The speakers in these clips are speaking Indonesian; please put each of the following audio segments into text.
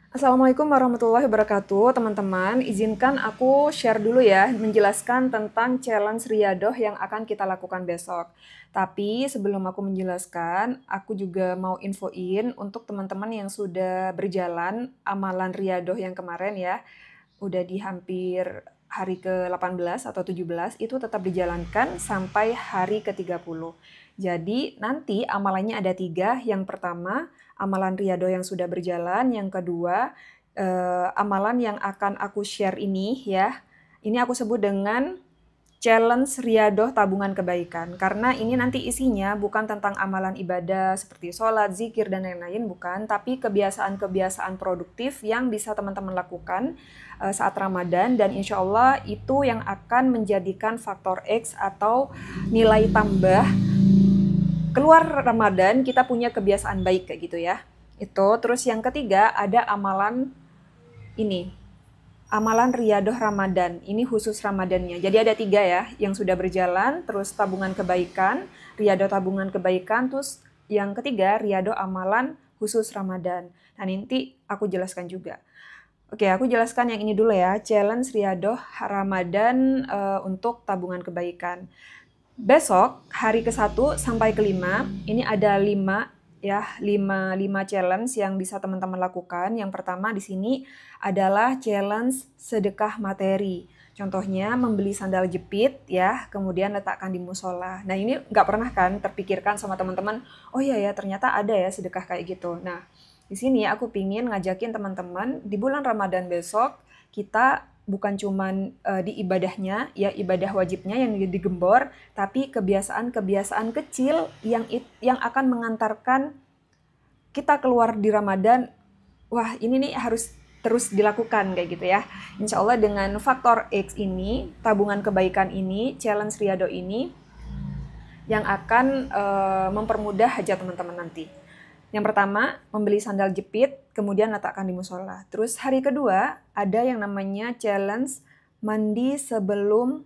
Assalamualaikum warahmatullahi wabarakatuh, teman-teman. Izinkan aku share dulu ya, menjelaskan tentang challenge Riyadoh yang akan kita lakukan besok. Tapi sebelum aku menjelaskan, aku juga mau infoin untuk teman-teman yang sudah berjalan amalan Riyadoh yang kemarin ya, udah di hampir hari ke-18 atau 17, itu tetap dijalankan sampai hari ke-30. Jadi nanti amalannya ada 3. Yang pertama, amalan Riyado yang sudah berjalan. Yang kedua, amalan yang akan aku share ini ya. Ini aku sebut dengan challenge Riyadoh tabungan kebaikan. Karena ini nanti isinya bukan tentang amalan ibadah seperti sholat, zikir, dan lain-lain, bukan. Tapi kebiasaan-kebiasaan produktif yang bisa teman-teman lakukan saat Ramadan. Dan insya Allah itu yang akan menjadikan faktor X atau nilai tambah keluar Ramadan kita punya kebiasaan baik kayak gitu ya. Itu terus yang ketiga ada amalan ini. Amalan Riyadoh Ramadan, ini khusus Ramadannya. Jadi ada 3 ya, yang sudah berjalan, terus tabungan kebaikan, Riyadoh tabungan kebaikan, terus yang ketiga Riyadoh amalan khusus Ramadan. Nah nanti aku jelaskan juga. Oke, aku jelaskan yang ini dulu ya, challenge Riyadoh Ramadan untuk tabungan kebaikan. Besok hari ke-1 sampai ke-5 ini ada 5 ya, 5 challenge yang bisa teman-teman lakukan. Yang pertama di sini adalah challenge sedekah materi. Contohnya membeli sandal jepit ya, kemudian letakkan di musola. Nah ini nggak pernah kan terpikirkan sama teman-teman, oh iya ya ternyata ada ya sedekah kayak gitu. Nah di sini aku pingin ngajakin teman-teman di bulan Ramadan besok kita bukan cuman di ibadahnya, ya ibadah wajibnya yang digembor, tapi kebiasaan-kebiasaan kecil yang akan mengantarkan kita keluar di Ramadan. Wah, ini nih harus terus dilakukan kayak gitu ya. Insya Allah dengan faktor X ini, tabungan kebaikan ini, challenge Riyado ini, yang akan mempermudah hajat teman-teman nanti. Yang pertama, membeli sandal jepit, kemudian letakkan di musola. Terus hari kedua, ada yang namanya challenge mandi sebelum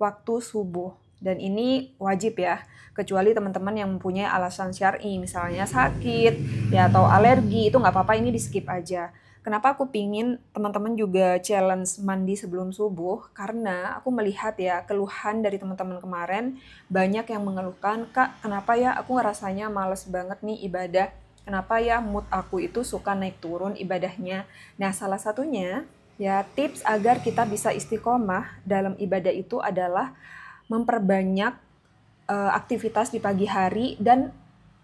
waktu subuh. Dan ini wajib ya, kecuali teman-teman yang mempunyai alasan syar'i, misalnya sakit, ya atau alergi, itu nggak apa-apa, ini di skip aja. Kenapa aku pingin teman-teman juga challenge mandi sebelum subuh? Karena aku melihat ya keluhan dari teman-teman kemarin, banyak yang mengeluhkan, Kak, kenapa ya aku ngerasanya males banget nih ibadah? Kenapa ya mood aku itu suka naik turun ibadahnya? Nah, salah satunya ya tips agar kita bisa istiqomah dalam ibadah itu adalah memperbanyak aktivitas di pagi hari dan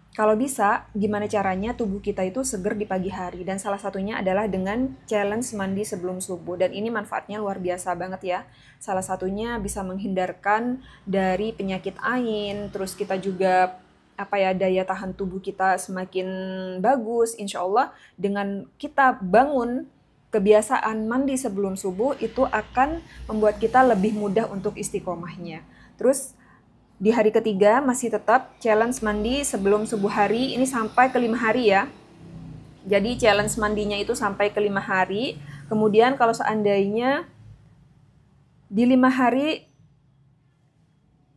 kalau bisa, gimana caranya tubuh kita itu seger di pagi hari. Dan salah satunya adalah dengan challenge mandi sebelum subuh. Dan ini manfaatnya luar biasa banget ya. Salah satunya bisa menghindarkan dari penyakit ain. Terus kita juga daya tahan tubuh kita semakin bagus. Insya Allah dengan kita bangun kebiasaan mandi sebelum subuh itu akan membuat kita lebih mudah untuk istiqomahnya. Terus di hari ketiga masih tetap challenge mandi sebelum subuh hari, ini sampai ke 5 hari ya. Jadi challenge mandinya itu sampai ke 5 hari. Kemudian kalau seandainya di 5 hari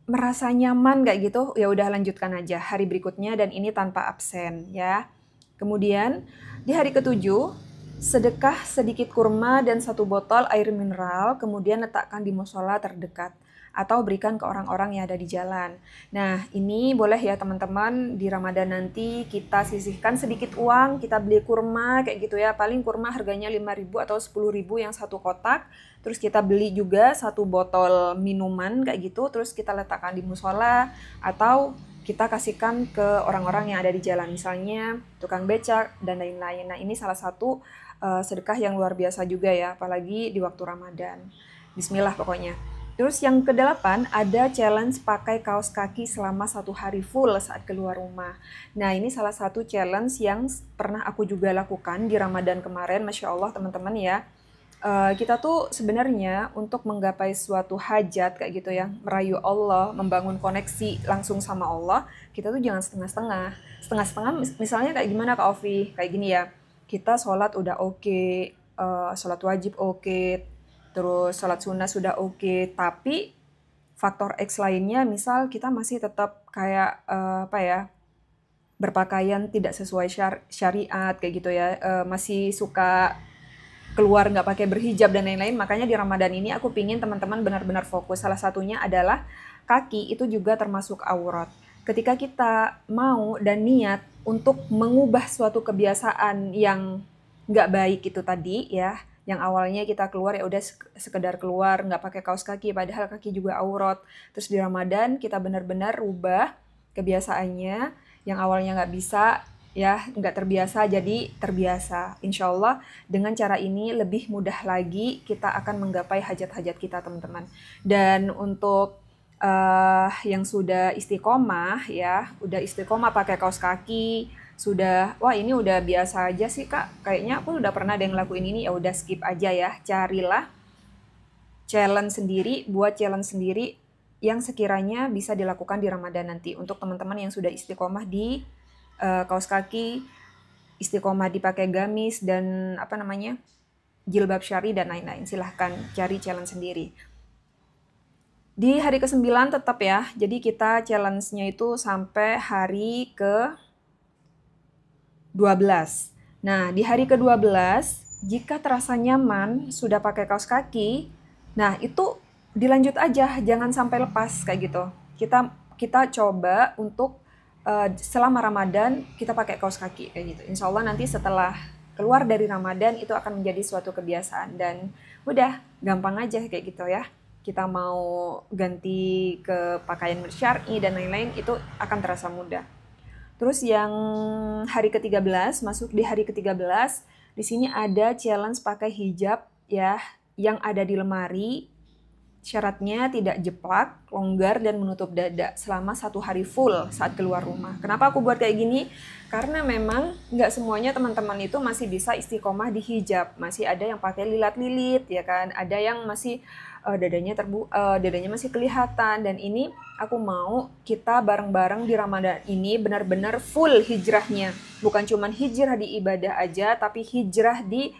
merasa nyaman kayak gitu, ya udah lanjutkan aja hari berikutnya dan ini tanpa absen ya. Kemudian di hari ketujuh sedekah sedikit kurma dan 1 botol air mineral, kemudian letakkan di musola terdekat atau berikan ke orang-orang yang ada di jalan. Nah, ini boleh ya teman-teman di Ramadan nanti kita sisihkan sedikit uang, kita beli kurma kayak gitu ya. Paling kurma harganya 5.000 atau 10.000 yang 1 kotak. Terus kita beli juga 1 botol minuman kayak gitu, terus kita letakkan di musola atau kita kasihkan ke orang-orang yang ada di jalan, misalnya tukang becak dan lain-lain. Nah, ini salah satu sedekah yang luar biasa juga ya, apalagi di waktu Ramadan. Bismillah pokoknya. Terus yang ke-8 ada challenge pakai kaos kaki selama 1 hari full saat keluar rumah. Nah ini salah satu challenge yang pernah aku juga lakukan di Ramadan kemarin, Masya Allah teman-teman ya. Kita tuh sebenarnya untuk menggapai suatu hajat kayak gitu ya, merayu Allah, membangun koneksi langsung sama Allah, kita tuh jangan setengah-setengah. Setengah-setengah misalnya kayak gimana Kak Ovi? Kayak gini ya, kita sholat udah oke, sholat wajib oke, terus sholat sunnah sudah oke, tapi faktor X lainnya misal kita masih tetap kayak berpakaian tidak sesuai syariat kayak gitu ya, masih suka keluar nggak pakai berhijab dan lain-lain. Makanya di Ramadan ini aku pingin teman-teman benar-benar fokus. Salah satunya adalah kaki itu juga termasuk aurat. Ketika kita mau dan niat untuk mengubah suatu kebiasaan yang nggak baik itu tadi ya, yang awalnya kita keluar ya udah sekedar keluar nggak pakai kaos kaki, padahal kaki juga aurat. Terus di Ramadan kita benar-benar rubah kebiasaannya yang awalnya nggak bisa ya, nggak terbiasa jadi terbiasa. Insya Allah dengan cara ini lebih mudah lagi kita akan menggapai hajat-hajat kita teman-teman. Dan untuk yang sudah istiqomah ya, udah istiqomah pakai kaos kaki, sudah, wah ini udah biasa aja sih kak, kayaknya aku udah pernah ada yang ngelakuin ini, ya udah skip aja ya. Carilah challenge sendiri, buat challenge sendiri yang sekiranya bisa dilakukan di Ramadan nanti. Untuk teman-teman yang sudah istiqomah di kaos kaki, istiqomah dipakai gamis dan apa namanya, jilbab syari dan lain-lain, silahkan cari challenge sendiri. Di hari ke-9 tetap ya, jadi kita challenge-nya itu sampai hari ke-12. Nah, di hari ke-12, jika terasa nyaman, sudah pakai kaos kaki, nah itu dilanjut aja, jangan sampai lepas kayak gitu. Kita coba untuk selama Ramadan kita pakai kaos kaki kayak gitu. Insya Allah nanti setelah keluar dari Ramadan itu akan menjadi suatu kebiasaan dan udah gampang aja kayak gitu ya. Kita mau ganti ke pakaian bersyar'i dan lain-lain itu akan terasa mudah. Terus yang hari ke-13, masuk di hari ke-13, di sini ada challenge pakai hijab ya, yang ada di lemari. Syaratnya tidak jeplak, longgar, dan menutup dada selama 1 hari full saat keluar rumah. Kenapa aku buat kayak gini? Karena memang nggak semuanya teman-teman itu masih bisa istiqomah di hijab. Masih ada yang pakai lilat-lilit, ya kan? Ada yang masih dadanya masih kelihatan. Dan ini aku mau kita bareng-bareng di Ramadan ini benar-benar full hijrahnya. Bukan cuma hijrah di ibadah aja, tapi hijrah di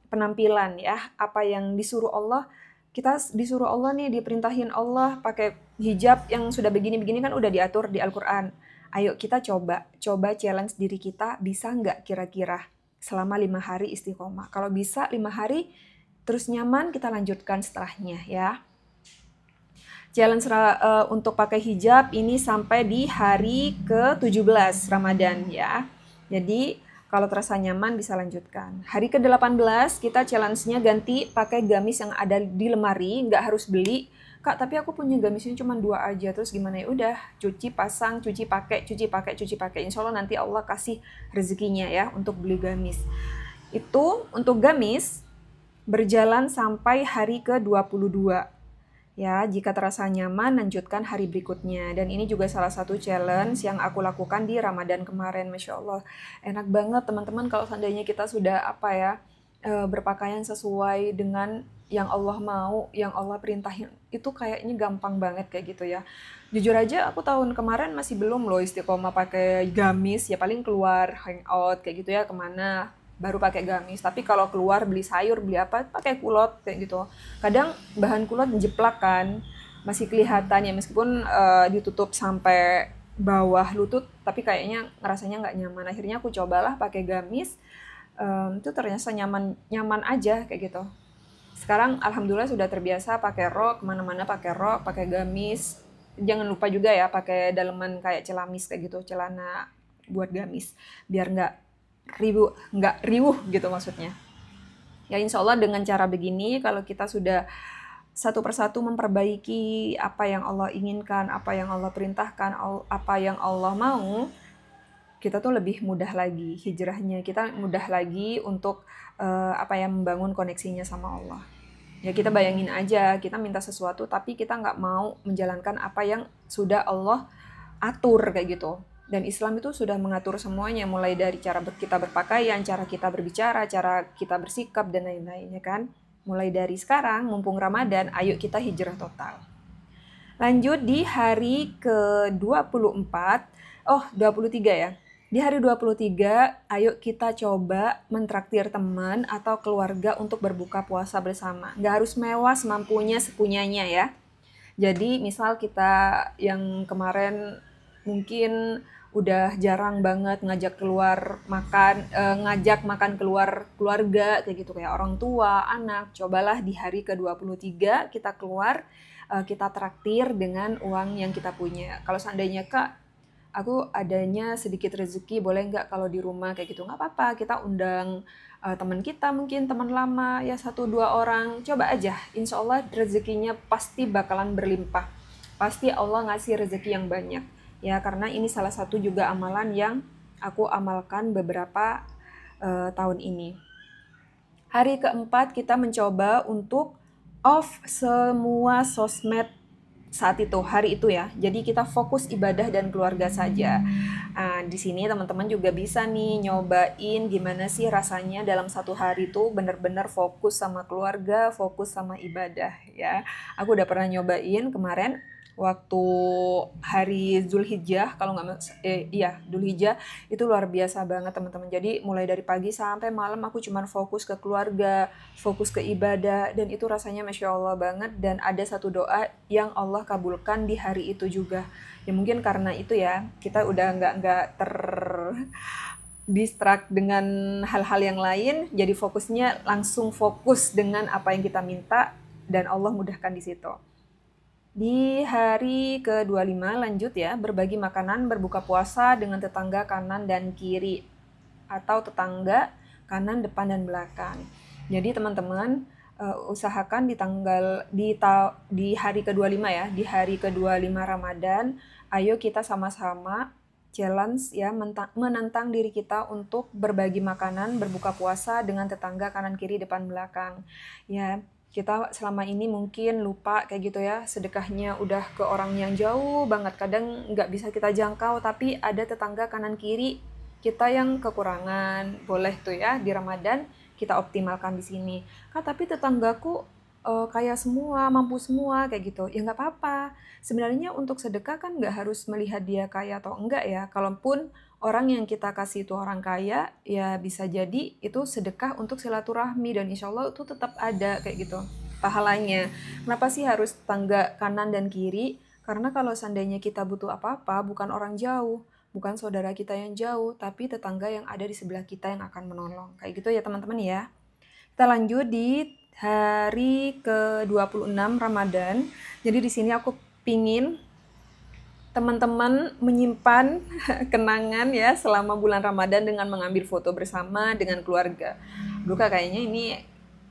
penampilan ya. Apa yang disuruh Allah, kita disuruh Allah nih, diperintahin Allah pakai hijab yang sudah begini-begini kan udah diatur di Al-Quran. Ayo kita coba challenge diri kita, bisa nggak kira-kira selama 5 hari istiqomah. Kalau bisa 5 hari terus nyaman, kita lanjutkan setelahnya ya. Challenge untuk pakai hijab ini sampai di hari ke-17 Ramadan ya. Jadi kalau terasa nyaman bisa lanjutkan. Hari ke-18 kita challenge-nya ganti pakai gamis yang ada di lemari, nggak harus beli. Kak, tapi aku punya gamisnya cuma 2 aja, terus gimana ya? Udah, cuci pasang, cuci pakai. Insya Allah nanti Allah kasih rezekinya ya untuk beli gamis. Itu untuk gamis berjalan sampai hari ke-22. Ya, jika terasa nyaman, lanjutkan hari berikutnya. Dan ini juga salah satu challenge yang aku lakukan di Ramadan kemarin. Masya Allah, enak banget teman-teman kalau seandainya kita sudah berpakaian sesuai dengan yang Allah mau, yang Allah perintahin. Itu kayaknya gampang banget kayak gitu ya. Jujur aja aku tahun kemarin masih belum loh istiqomah pakai gamis. Ya paling keluar hangout kayak gitu ya, kemana baru pakai gamis. Tapi kalau keluar beli sayur, beli apa, pakai kulot kayak gitu. Kadang bahan kulot jeplak kan, masih kelihatan ya, meskipun ditutup sampai bawah lutut, tapi kayaknya rasanya nggak nyaman. Akhirnya aku cobalah pakai gamis, itu ternyata nyaman aja kayak gitu. Sekarang alhamdulillah sudah terbiasa pakai rok, kemana-mana pakai rok, pakai gamis. Jangan lupa juga ya pakai daleman kayak celamis kayak gitu, celana buat gamis, biar nggak riuh gitu maksudnya. Ya insya Allah dengan cara begini, kalau kita sudah satu persatu memperbaiki apa yang Allah inginkan, apa yang Allah perintahkan, apa yang Allah mau, kita tuh lebih mudah lagi hijrahnya, kita mudah lagi untuk membangun koneksinya sama Allah. Ya kita bayangin aja, kita minta sesuatu tapi kita nggak mau menjalankan apa yang sudah Allah atur kayak gitu. Dan Islam itu sudah mengatur semuanya, mulai dari cara kita berpakaian, cara kita berbicara, cara kita bersikap, dan lain-lain ya kan. Mulai dari sekarang, mumpung Ramadan, ayo kita hijrah total. Lanjut di hari ke-24, 23 ya. Di hari 23, ayo kita coba mentraktir teman atau keluarga untuk berbuka puasa bersama. Nggak harus mewah, semampunya, sepunyanya ya. Jadi misal kita yang kemarin mungkin udah jarang banget ngajak makan keluar keluarga kayak gitu, kayak orang tua, anak. Cobalah di hari ke-23 kita keluar, kita traktir dengan uang yang kita punya. Kalau seandainya Kak, aku adanya sedikit rezeki, boleh nggak kalau di rumah kayak gitu? Nggak apa-apa, kita undang teman kita, mungkin teman lama ya, satu dua orang. Coba aja, insya Allah rezekinya pasti bakalan berlimpah. Pasti Allah ngasih rezeki yang banyak. Ya, karena ini salah satu juga amalan yang aku amalkan beberapa tahun ini. Hari keempat kita mencoba untuk off semua sosmed saat itu, hari itu ya. Jadi kita fokus ibadah dan keluarga saja. Di sini teman-teman juga bisa nih nyobain gimana sih rasanya dalam satu hari itu bener-bener fokus sama keluarga, fokus sama ibadah ya. Aku udah pernah nyobain kemarin waktu hari Zulhijjah, kalau iya Zulhijjah, itu luar biasa banget teman-teman. Jadi mulai dari pagi sampai malam aku cuman fokus ke keluarga, fokus ke ibadah, dan itu rasanya Masya Allah banget. Dan ada satu doa yang Allah kabulkan di hari itu juga. Ya mungkin karena itu ya, kita udah nggak distract dengan hal-hal yang lain, jadi fokusnya langsung fokus dengan apa yang kita minta, dan Allah mudahkan di situ. Di hari ke-25 lanjut ya, berbagi makanan berbuka puasa dengan tetangga kanan dan kiri, atau tetangga kanan, depan, dan belakang. Jadi teman-teman usahakan di hari ke-25 ya, di hari ke-25 Ramadan, ayo kita sama-sama challenge ya, menantang diri kita untuk berbagi makanan berbuka puasa dengan tetangga kanan, kiri, depan, belakang. Ya, kita selama ini mungkin lupa kayak gitu ya, sedekahnya udah ke orang yang jauh banget, kadang nggak bisa kita jangkau, tapi ada tetangga kanan kiri kita yang kekurangan. Boleh tuh ya di Ramadan kita optimalkan di sini. Kak, tapi tetanggaku kaya semua, mampu semua kayak gitu. Ya nggak apa-apa. Sebenarnya untuk sedekah kan nggak harus melihat dia kaya atau enggak ya. Kalaupun orang yang kita kasih itu orang kaya, ya bisa jadi itu sedekah untuk silaturahmi, dan insya Allah itu tetap ada kayak gitu pahalanya. Kenapa sih harus tetangga kanan dan kiri? Karena kalau seandainya kita butuh apa-apa, bukan orang jauh, bukan saudara kita yang jauh, tapi tetangga yang ada di sebelah kita yang akan menolong. Kayak gitu ya teman-teman ya. Kita lanjut di hari ke-26 Ramadan. Jadi di sini aku pingin teman-teman menyimpan kenangan ya selama bulan Ramadan dengan mengambil foto bersama dengan keluarga. Duh Kak, kayaknya ini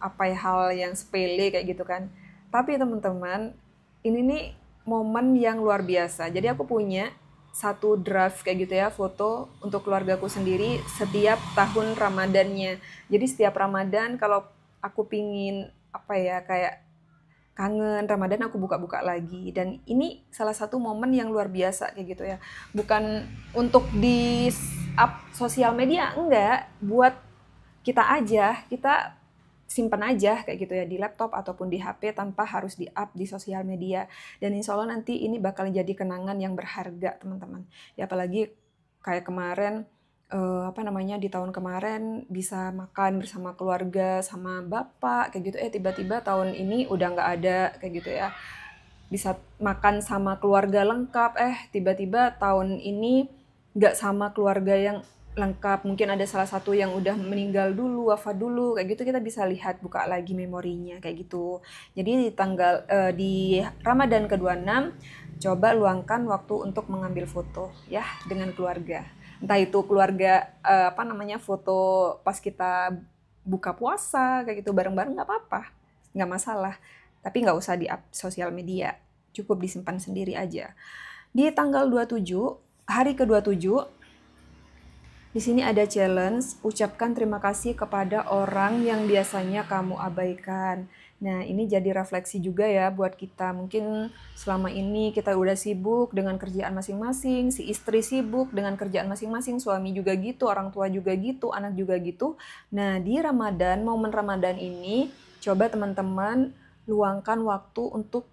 apa ya, hal yang sepele kayak gitu kan. Tapi teman-teman, ini nih momen yang luar biasa. Jadi aku punya satu draft kayak gitu ya, foto untuk keluargaku sendiri setiap tahun Ramadannya. Jadi setiap Ramadan kalau aku pingin apa ya, kayak kangen Ramadan, aku buka-buka lagi. Dan ini salah satu momen yang luar biasa kayak gitu ya. Bukan untuk di up sosial media, enggak, buat kita aja, kita simpan aja kayak gitu ya di laptop ataupun di HP tanpa harus di up di sosial media. Dan insya Allah nanti ini bakal jadi kenangan yang berharga teman-teman. Ya apalagi kayak kemarin di tahun kemarin bisa makan bersama keluarga sama bapak kayak gitu, tiba-tiba tahun ini udah nggak ada kayak gitu ya, bisa makan sama keluarga lengkap, tiba-tiba tahun ini nggak sama keluarga yang lengkap, mungkin ada salah satu yang udah meninggal dulu, wafat dulu, kayak gitu kita bisa lihat, buka lagi memorinya kayak gitu. Jadi di Ramadan ke-26 coba luangkan waktu untuk mengambil foto ya dengan keluarga. Entah itu keluarga foto pas kita buka puasa kayak gitu bareng-bareng, nggak apa-apa, nggak masalah. Tapi nggak usah di-up sosial media, cukup disimpan sendiri aja. Di tanggal 27, hari ke-27, di sini ada challenge, ucapkan terima kasih kepada orang yang biasanya kamu abaikan. Nah, ini jadi refleksi juga ya buat kita. Mungkin selama ini kita udah sibuk dengan kerjaan masing-masing, si istri sibuk dengan kerjaan masing-masing, suami juga gitu, orang tua juga gitu, anak juga gitu. Nah, di Ramadan, momen Ramadan ini, coba teman-teman luangkan waktu untuk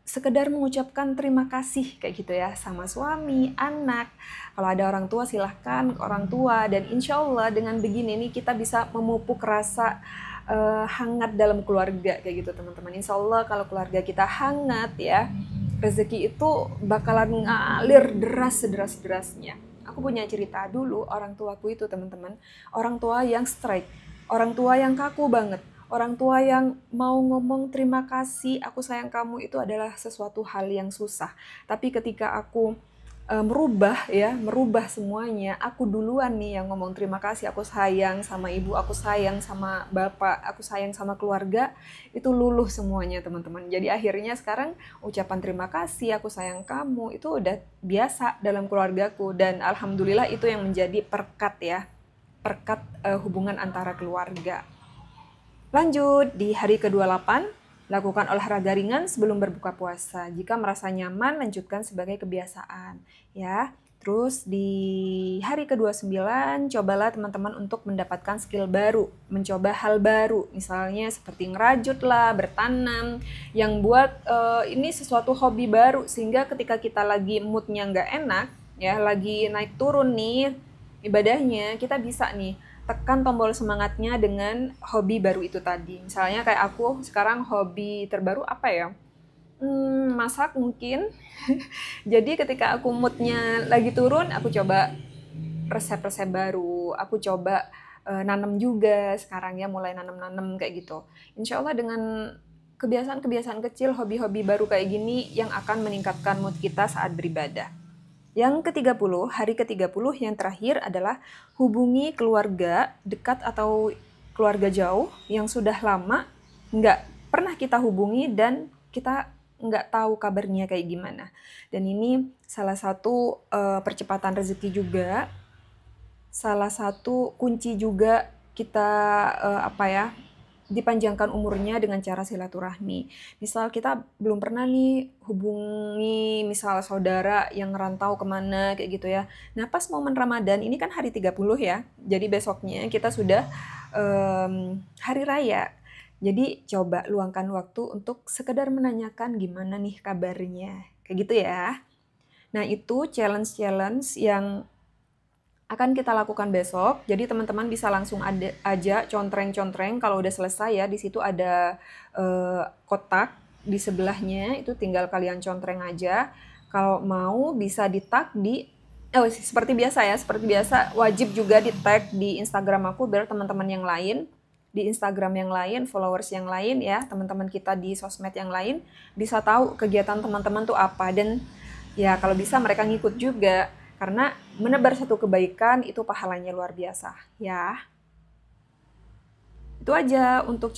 sekedar mengucapkan terima kasih kayak gitu ya sama suami, anak. Kalau ada orang tua silahkan ke orang tua, dan insya Allah dengan begini nih kita bisa memupuk rasa hangat dalam keluarga kayak gitu teman-teman. Insya Allah kalau keluarga kita hangat ya, rezeki itu bakalan ngalir deras sederas-derasnya. Aku punya cerita dulu, orang tuaku itu teman-teman, orang tua yang strike, orang tua yang kaku banget, orang tua yang mau ngomong terima kasih, aku sayang kamu itu adalah sesuatu hal yang susah. Tapi ketika aku merubah semuanya. Aku duluan nih yang ngomong terima kasih, aku sayang sama ibu, aku sayang sama bapak, aku sayang sama keluarga, itu luluh semuanya teman-teman. Jadi akhirnya sekarang ucapan terima kasih, aku sayang kamu, itu udah biasa dalam keluargaku dan alhamdulillah itu yang menjadi perkat ya, perkat hubungan antara keluarga. Lanjut, di hari ke-28, lakukan olahraga ringan sebelum berbuka puasa. Jika merasa nyaman, lanjutkan sebagai kebiasaan. Ya, terus di hari ke-29, cobalah teman-teman untuk mendapatkan skill baru, mencoba hal baru, misalnya seperti ngerajut lah, bertanam, yang buat ini sesuatu hobi baru, sehingga ketika kita lagi moodnya nggak enak, ya lagi naik turun nih ibadahnya, kita bisa nih tekan tombol semangatnya dengan hobi baru itu tadi. Misalnya kayak aku sekarang hobi terbaru apa ya? Masak mungkin. Jadi ketika aku moodnya lagi turun, aku coba resep-resep baru. Aku coba nanam juga sekarang ya, mulai nanam-nanam kayak gitu. Insya Allah dengan kebiasaan-kebiasaan kecil, hobi-hobi baru kayak gini yang akan meningkatkan mood kita saat beribadah. Yang ke-30, hari ke-30 yang terakhir adalah hubungi keluarga dekat atau keluarga jauh yang sudah lama nggak pernah kita hubungi dan kita nggak tahu kabarnya kayak gimana. Dan ini salah satu percepatan rezeki juga, salah satu kunci juga kita dipanjangkan umurnya dengan cara silaturahmi. Misal kita belum pernah nih hubungi misal saudara yang rantau kemana kayak gitu ya. Nah pas momen Ramadan ini kan hari 30 ya. Jadi besoknya kita sudah hari raya. Jadi coba luangkan waktu untuk sekedar menanyakan gimana nih kabarnya. Kayak gitu ya. Nah itu challenge-challenge yang akan kita lakukan besok. Jadi teman-teman bisa langsung aja contreng-contreng kalau udah selesai ya. Di situ ada kotak di sebelahnya, itu tinggal kalian contreng aja. Kalau mau bisa di-tag seperti biasa ya, seperti biasa wajib juga di-tag di Instagram aku biar teman-teman yang lain di Instagram yang lain, followers yang lain ya, teman-teman kita di sosmed yang lain bisa tahu kegiatan teman-teman tuh apa dan ya kalau bisa mereka ngikut juga. Karena menebar satu kebaikan itu pahalanya luar biasa, ya. Itu aja untuk